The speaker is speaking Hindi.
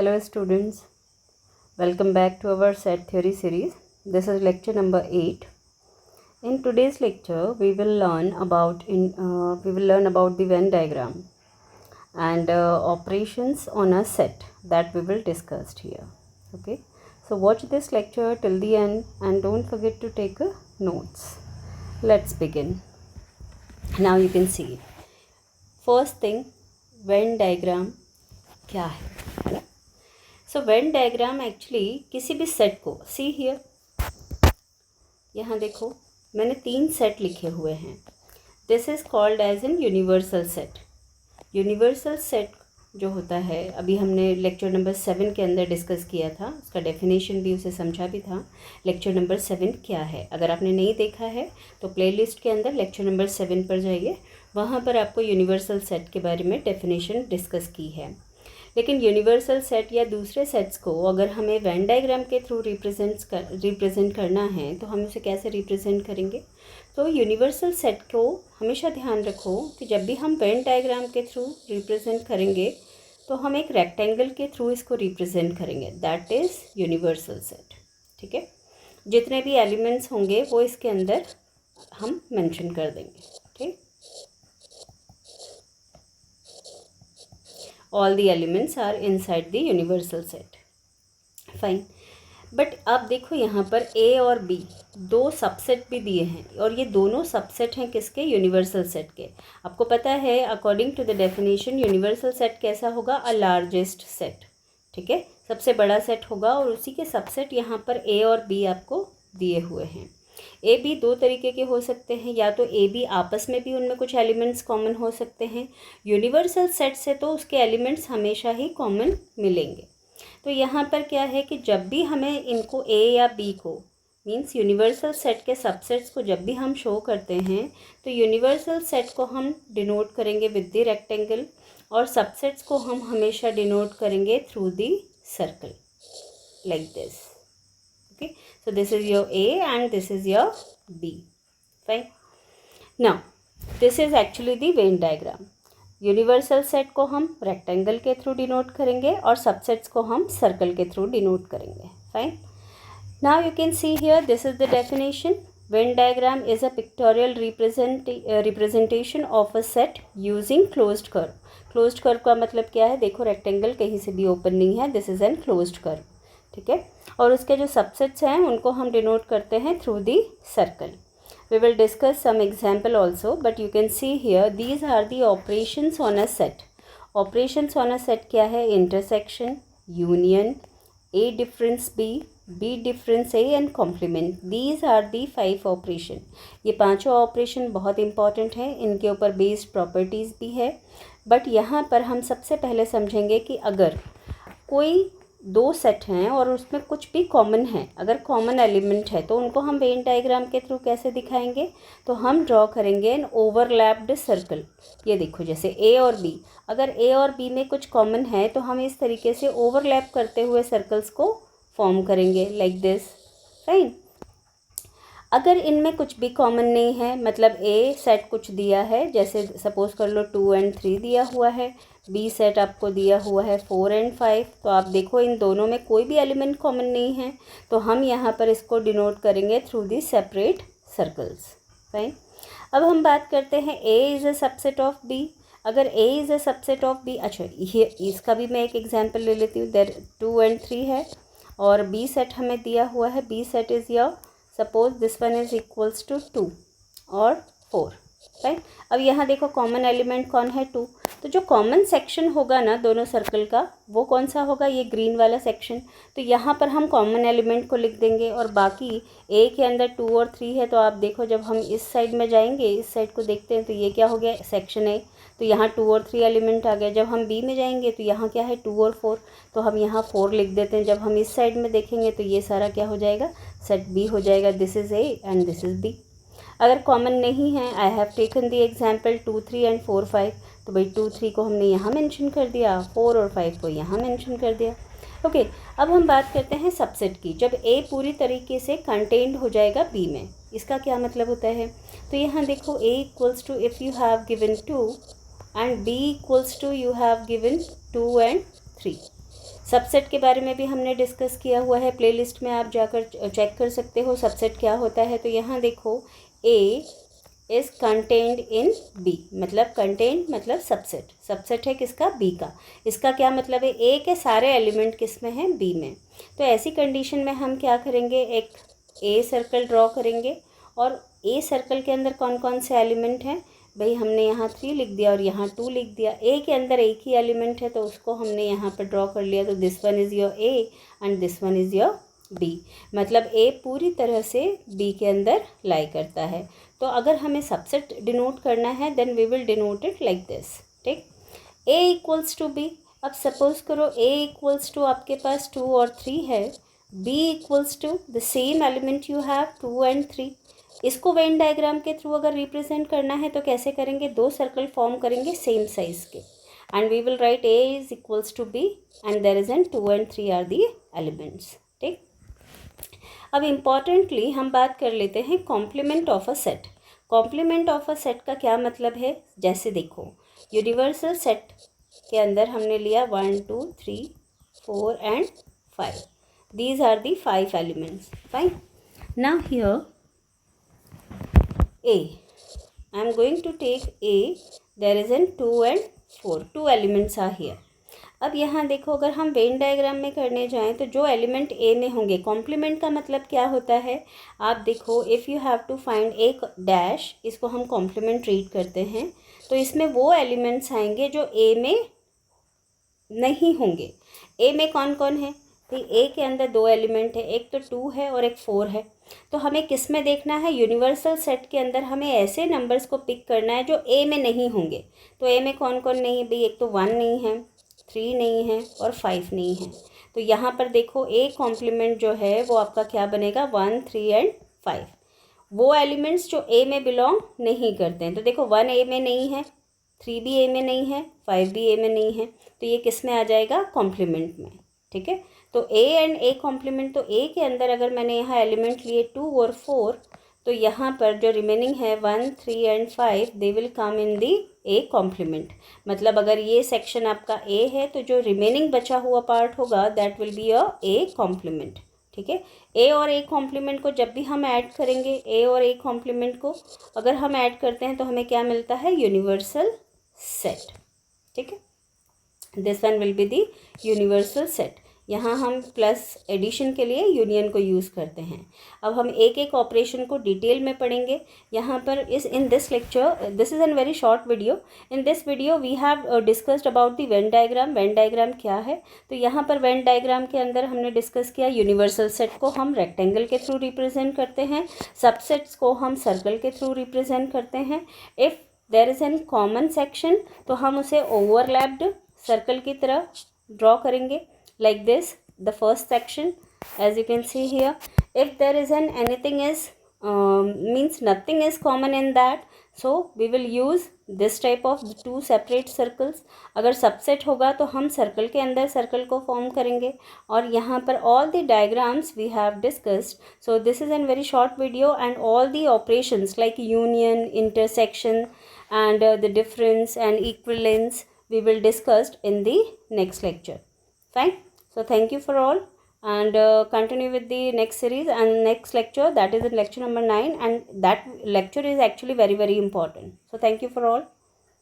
Hello students, welcome back to our set theory series. This is lecture number 8. In today's lecture, we will learn about the Venn diagram and operations on a set that we will discuss here. Okay, so watch this lecture till the end and don't forget to take notes. Let's begin. Now you can see. First thing, Venn diagram क्या है. सो वेन डायग्राम एक्चुअली किसी भी सेट को, सी हियर, यहाँ देखो मैंने 3 सेट लिखे हुए हैं. This is called as an universal set. Universal set जो होता है, अभी हमने लेक्चर नंबर 7 के अंदर डिस्कस किया था, उसका डेफिनेशन भी उसे समझा भी था. लेक्चर नंबर 7 क्या है, अगर आपने नहीं देखा है तो प्लेलिस्ट के अंदर लेक्चर नंबर 7 पर जाइए, वहाँ पर आपको यूनिवर्सल सेट के बारे में डेफिनेशन डिस्कस की है. लेकिन यूनिवर्सल सेट या दूसरे सेट्स को अगर हमें वेन डायग्राम के थ्रू रिप्रेजेंट करना है तो हम उसे कैसे रिप्रेजेंट करेंगे. तो यूनिवर्सल सेट को हमेशा ध्यान रखो कि जब भी हम वेन डायग्राम के थ्रू रिप्रेजेंट करेंगे तो हम एक रेक्टेंगल के थ्रू इसको रिप्रेजेंट करेंगे. That is universal set. ठीक है, जितने भी एलिमेंट्स होंगे वो इसके अंदर हम मेंशन कर देंगे. ठीक, all the elements are inside the universal set. Fine. But अब देखो यहाँ पर A और B 2 सबसेट भी दिए हैं और ये दोनों सबसेट हैं किसके, यूनिवर्सल सेट के. आपको पता है according to the definition universal set कैसा होगा, अ लार्जेस्ट सेट. ठीक है, सबसे बड़ा सेट होगा और उसी के सबसेट यहाँ पर A और B आपको दिए हुए हैं. ए बी 2 तरीके के हो सकते हैं, या तो ए बी आपस में भी उनमें कुछ एलिमेंट्स कॉमन हो सकते हैं. यूनिवर्सल सेट से तो उसके एलिमेंट्स हमेशा ही कॉमन मिलेंगे. तो यहाँ पर क्या है कि जब भी हमें इनको ए या बी को, मींस यूनिवर्सल सेट के सबसेट्स को जब भी हम शो करते हैं तो यूनिवर्सल सेट को हम डिनोट करेंगे विद द रेक्टेंगल और सबसेट्स को हम हमेशा डिनोट करेंगे through the circle, like this. Okay, so this is your A and this is your B. Fine. Now this is actually the Venn diagram. Universal set को हम रेक्टेंगल के थ्रू डिनोट करेंगे और सबसेट्स को हम सर्कल के थ्रू डिनोट करेंगे. Fine. Now you can see here, this is the definition. Venn diagram is a pictorial representation of a set using closed curve. Closed curve का मतलब क्या है, देखो रेक्टेंगल कहीं से भी ओपन नहीं है, this is an closed curve. ठीक है, और उसके जो सबसेट्स हैं उनको हम डिनोट करते हैं through the circle. We will discuss some example also, but you can see here these are the operations on a set. Operations on a set क्या है, intersection, union, A difference B difference A and complement. These are the 5 operation. ये पांचों ऑपरेशन बहुत इंपॉर्टेंट हैं, इनके ऊपर बेस्ड प्रॉपर्टीज़ भी है. बट यहाँ पर हम सबसे पहले समझेंगे कि अगर कोई 2 सेट हैं और उसमें कुछ भी कॉमन है, अगर कॉमन एलिमेंट है तो उनको हम वेन डायग्राम के थ्रू कैसे दिखाएंगे, तो हम ड्रॉ करेंगे एन ओवरलैप्ड सर्कल. ये देखो जैसे ए और बी, अगर ए और बी में कुछ कॉमन है तो हम इस तरीके से ओवरलैप करते हुए सर्कल्स को फॉर्म करेंगे, लाइक दिस. फाइन. अगर इनमें कुछ भी कॉमन नहीं है, मतलब ए सेट कुछ दिया है, जैसे सपोज कर लो 2 और 3 दिया हुआ है, बी सेट आपको दिया हुआ है 4 और 5, तो आप देखो इन दोनों में कोई भी एलिमेंट कॉमन नहीं है, तो हम यहाँ पर इसको डिनोट करेंगे through the separate circles. Fine. अब हम बात करते हैं A is a subset of B. अगर A is a subset of B, अच्छा ये इसका भी मैं एक एग्जांपल ले लेती हूँ. देयर 2 और 3 है और बी सेट हमें दिया हुआ है, B set is your, suppose this one is equals to 2 और 4. राइट. अब यहाँ देखो कॉमन एलिमेंट कौन है, 2. तो जो कॉमन सेक्शन होगा ना दोनों सर्कल का, वो कौन सा होगा, ये ग्रीन वाला सेक्शन. तो यहाँ पर हम कॉमन एलिमेंट को लिख देंगे और बाकी ए के अंदर 2 और 3 है, तो आप देखो जब हम इस साइड में जाएंगे, इस साइड को देखते हैं, तो ये क्या हो गया, सेक्शन ए. तो यहाँ 2 और 3 एलिमेंट आ गया. जब हम बी में जाएंगे तो यहाँ क्या है, 2 और 4, तो हम यहाँ 4 लिख देते हैं. जब हम इस साइड में देखेंगे तो ये सारा क्या हो जाएगा, सेट बी हो जाएगा. This is A and this is B. अगर कॉमन नहीं है, I have taken the example 2, 3 and 4, 5, तो भाई 2, 3 को हमने यहाँ मेंशन कर दिया, 4 और 5 को यहाँ मेंशन कर दिया. ओके. अब हम बात करते हैं सबसेट की. जब ए पूरी तरीके से कंटेन्ड हो जाएगा बी में, इसका क्या मतलब होता है, तो यहाँ देखो A equals to, if you have given 2 and B equals to you have given 2 और 3. सबसेट के बारे में भी हमने डिस्कस किया हुआ है, प्लेलिस्ट में आप जाकर चेक कर सकते हो सबसेट क्या होता है। तो यहाँ देखो A is contained in B, मतलब कंटेन्ड मतलब सबसेट, सबसेट है किसका, बी का। इसका क्या मतलब है, ए के सारे एलिमेंट किस में हैं, बी में। तो ऐसी कंडीशन में हम क्या करेंगे, एक ए सर्कल ड्रॉ करेंगे और ए सर्कल के अंदर कौन कौन से एलिमेंट हैं, भाई हमने यहाँ 3 लिख दिया और यहाँ 2 लिख दिया। ए के अंदर एक ही एलिमेंट है तो उसको हमने यहाँ पर ड्रॉ कर लिया, तो this one is your A and this one is your B, मतलब ए पूरी तरह से बी के अंदर लाई करता है। तो अगर हमें सबसेट डिनोट करना है then we will denote it like this, ठीक। ए इक्वल्स टू बी, अब सपोज करो ए इक्वल्स टू आपके पास 2 और 3 है, B equals to the same element you have 2 and 3। इसको वेन डायग्राम के थ्रू अगर रिप्रेजेंट करना है तो कैसे करेंगे, 2 सर्कल फॉर्म करेंगे सेम साइज के and we will write A is equals to B and there is an 2 and 3 are the elements, ठीक। अब इम्पॉर्टेंटली हम बात कर लेते हैं complement of a set. Complement of a set का क्या मतलब है, जैसे देखो यूनिवर्सल सेट के अंदर हमने लिया 1 2 3 4 and 5, these are the 5 elements, fine. Now here A, I am going to take A, there is an 2 and 4, 2 elements are here। अब यहाँ देखो अगर हम वेन डायग्राम में करने जाएं तो जो एलिमेंट ए में होंगे, कॉम्प्लीमेंट का मतलब क्या होता है, आप देखो if you have to find एक डैश, इसको हम कॉम्प्लीमेंट ट्रीट करते हैं, तो इसमें वो एलिमेंट्स आएंगे जो ए में नहीं होंगे। ए में कौन कौन है, तो ए के अंदर 2 एलिमेंट है, एक तो 2 है और एक 4 है। तो हमें किस में देखना है, यूनिवर्सल सेट के अंदर हमें ऐसे नंबर्स को पिक करना है जो ए में नहीं होंगे। तो ए में कौन कौन नहीं है भाई, एक तो 1 नहीं है, 3 नहीं है और 5 नहीं है। तो यहाँ पर देखो ए कॉम्प्लीमेंट जो है वो आपका क्या बनेगा, 1 3 एंड 5, वो एलिमेंट्स जो ए में बिलोंग नहीं करते हैं। तो देखो 1 ए में नहीं है, 3 भी ए में नहीं है, 5 भी ए में नहीं है, तो ये किस में आ जाएगा, कॉम्प्लीमेंट में, ठीक है। तो ए एंड ए कॉम्प्लीमेंट, तो ए के अंदर अगर मैंने यहाँ एलिमेंट लिए 2 और 4, तो यहाँ पर जो रिमेनिंग है 1 3 and 5 they will come in the A complement. मतलब अगर ये सेक्शन आपका ए है तो जो रिमेनिंग बचा हुआ पार्ट होगा that will be a A complement, ठीक है। ए और ए कॉम्प्लीमेंट को जब भी हम ऐड करेंगे, ए और ए कॉम्प्लीमेंट को अगर हम ऐड करते हैं तो हमें क्या मिलता है, यूनिवर्सल सेट, ठीक है। This one will be the universal set. यहाँ हम प्लस एडिशन के लिए यूनियन को यूज़ करते हैं। अब हम एक एक ऑपरेशन को डिटेल में पढ़ेंगे। यहाँ पर in this lecture, this is an very short video, in this video we have discussed about the Venn diagram. Venn diagram क्या है, तो यहाँ पर वेन डायग्राम के अंदर हमने डिस्कस किया यूनिवर्सल सेट को हम रेक्टेंगल के थ्रू रिप्रेजेंट करते हैं, सबसेट्स को हम सर्कल के थ्रू रिप्रेजेंट करते हैं। If there is an common section तो हम उसे ओवरलैप्ड सर्कल की तरह ड्रॉ करेंगे like this, the first section as you can see here। if there is an anything is means nothing is common in that, so we will use this type of 2 separate circles। अगर सबसेट होगा तो हम सर्कल के अंदर सर्कल को फॉर्म करेंगे। और यहाँ पर all the diagrams we have discussed, so this is a very short video and all the operations like union, intersection and the difference and equivalence we will discuss in the next lecture, fine। So thank you for all and continue with the next series and next lecture, that is in lecture number 9, and that lecture is actually very important. So thank you for all.